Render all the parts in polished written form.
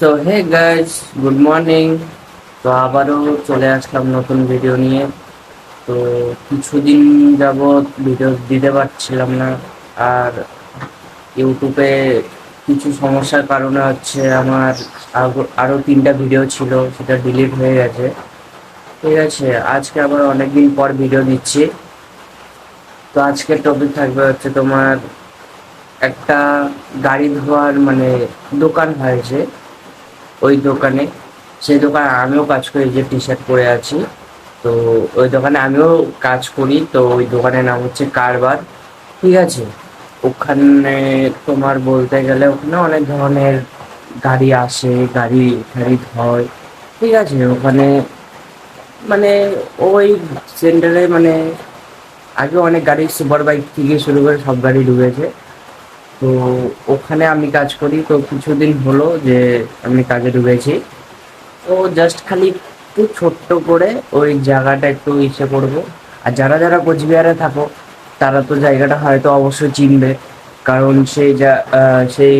So hey guys, good morning. তো আবারও চলে আসলাম নতুন ভিডিও নিয়ে। তো কিছুদিন যাবৎ ভিডিও দিতে পারছিলাম না, আর ইউটিউবে কিছু সমস্যার কারণে হচ্ছে আমার আরও 3টা ভিডিও ছিল, সেটা ডিলিট হয়ে গেছে। ঠিক আছে, আজকে আবার অনেকদিন পর ভিডিও দিচ্ছি। তো আজকের টপিক থাকবে হচ্ছে তোমার একটা গাড়ি ধোয়ার মানে দোকান হয়েছে, ওই দোকানে, সেই দোকানে আমিও কাজ করি, যে টি শার্ট পরে আছি। তো ওই দোকানে আমিও কাজ করি। তো ওই দোকানের নাম হচ্ছে কারবার। ঠিক আছে, ওখানে তোমার বলতে গেলে ওখানে অনেক ধরনের গাড়ি আসে, গাড়ি গাড়ি হয়। ঠিক আছে, ওখানে মানে ওই সেন্টারে মানে আগে অনেক গাড়ি, সুপার বাইক থেকে শুরু করে সব গাড়ি ঢুকেছে। তো ওখানে আমি কাজ করি। তো কিছুদিন হলো যে আমি কাজে ঢুকেছি। তো জাস্ট খালি একটু ছোট্ট করে ওই জায়গাটা একটু ইসে করবো। আর যারা যারা কোচবিহারে থাকো তারা তো জায়গাটা হয়তো অবশ্যই চিনবে, কারণ সেই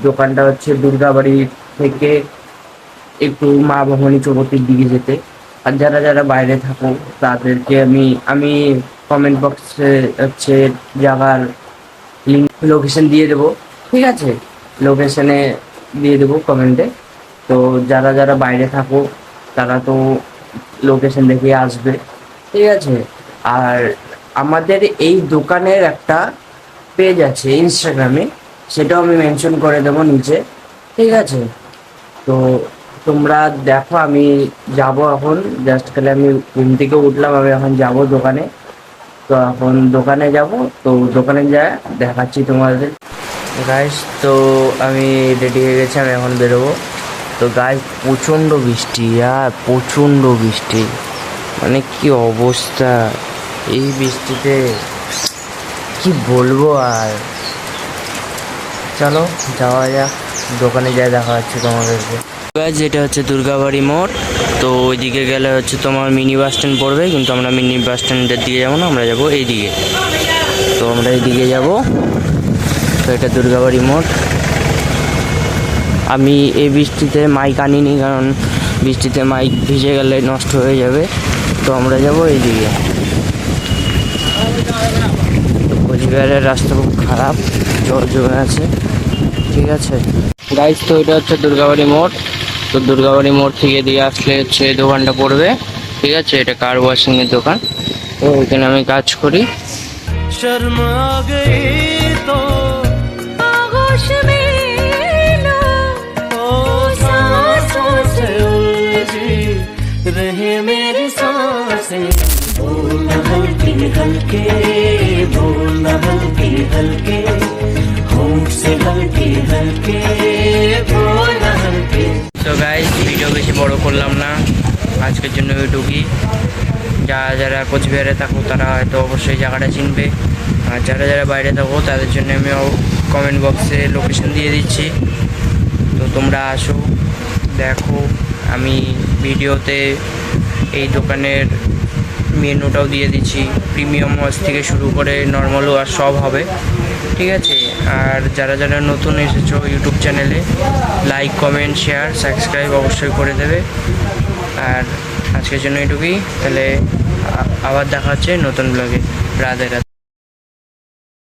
দোকানটা হচ্ছে দুর্গাবাড়ি থেকে একটু মা ভবানী চৌপতির দিকে যেতে। আর যারা যারা বাইরে থাকো তাদেরকে আমি আমি কমেন্ট বক্সে হচ্ছে জায়গার লিঙ্ক, লোকেশন দিয়ে দেবো। ঠিক আছে, লোকেশনে দিয়ে দেবো কমেন্টে। তো যারা যারা বাইরে থাকো তারা তো লোকেশন দেখে আসবে। ঠিক আছে, আর আমাদের এই দোকানের একটা পেজ আছে ইনস্টাগ্রামে, সেটাও আমি মেনশন করে দেবো নিচে। ঠিক আছে, তো তোমরা দেখো। আমি যাব এখন, জাস্ট খালি আমি ঘুম থেকে উঠলাম, আমি এখন যাব দোকানে। তো এখন দোকানে যাব, তো দোকানে যা দেখাচ্ছি তোমাদের। গাইস, তো আমি রেডি হয়ে গেছি, আমি এখন বেরোবো। তো গাইস, প্রচণ্ড বৃষ্টি, আর প্রচণ্ড বৃষ্টি, মানে কি অবস্থা এই বৃষ্টিতে, কি বলবো আর। চলো যাওয়া যাক, দোকানে যাই দেখা হচ্ছে তোমাদেরকে। গাইস, এটা হচ্ছে দুর্গাবাড়ি মোড়। তো ওইদিকে গেলে হচ্ছে তোমার মিনি বাস স্ট্যান্ড পড়বে, কিন্তু আমরা মিনি বাস স্ট্যান্ডের দিকে যাবো না, আমরা যাবো এইদিকে। তো আমরা এইদিকে যাব। তো এটা দুর্গাবাড়ি মোড়। আমি এই বৃষ্টিতে মাইক আনিনি, কারণ বৃষ্টিতে মাইক ভিজে গেলে নষ্ট হয়ে যাবে। তো আমরা যাব এইদিকে। তো কোচবিহারের রাস্তা খুব খারাপ, জল জমে আছে। ঠিক আছে গাইস, তো এটা হচ্ছে দুর্গাবাড়ি মোড়। তো দুর্গাবাড়ি মোড় থেকে দিয়ে আসলে হচ্ছে এই দোকানটা পড়বে। ঠিক আছে, এটা কার ওয়াশিং এর দোকান। তো ওইখানে আমি কাজ করি। शर्मा गई तो आगोश में लो, ओ सांसों से उलझी रहे मेरी सांसें। बोल हल्के हल्के, बोल हल्के हल्के, होंठ से हल्के हल्के, बोल हल्के। তো গাইস, ভিডিও বেশি বড় করলাম না, আজকের জন্য এটুকুই। যারা যারা কোচবিহারে থাকো তারা হয়তো অবশ্যই জায়গাটা চিনবে, আর যারা যারা বাইরে থাকো তাদের জন্য আমি কমেন্ট বক্সে লোকেশন দিয়ে দিচ্ছি। তো তোমরা আসো, দেখো। আমি ভিডিওতে এই দোকানের মেনুটাও দিয়ে দিচ্ছি, প্রিমিয়াম ওয়াচ থেকে শুরু করে নর্মাল ওয়াচ সব হবে। ঠিক আছে, আর যারা যারা নতুন এসেছো ইউটিউব চ্যানেলে, লাইক কমেন্ট শেয়ার সাবস্ক্রাইব অবশ্যই করে দেবে। আর আজকের জন্য এটুকুই, তাহলে আবার দেখা হচ্ছে নতুন ব্লগে। রাধে রাধে।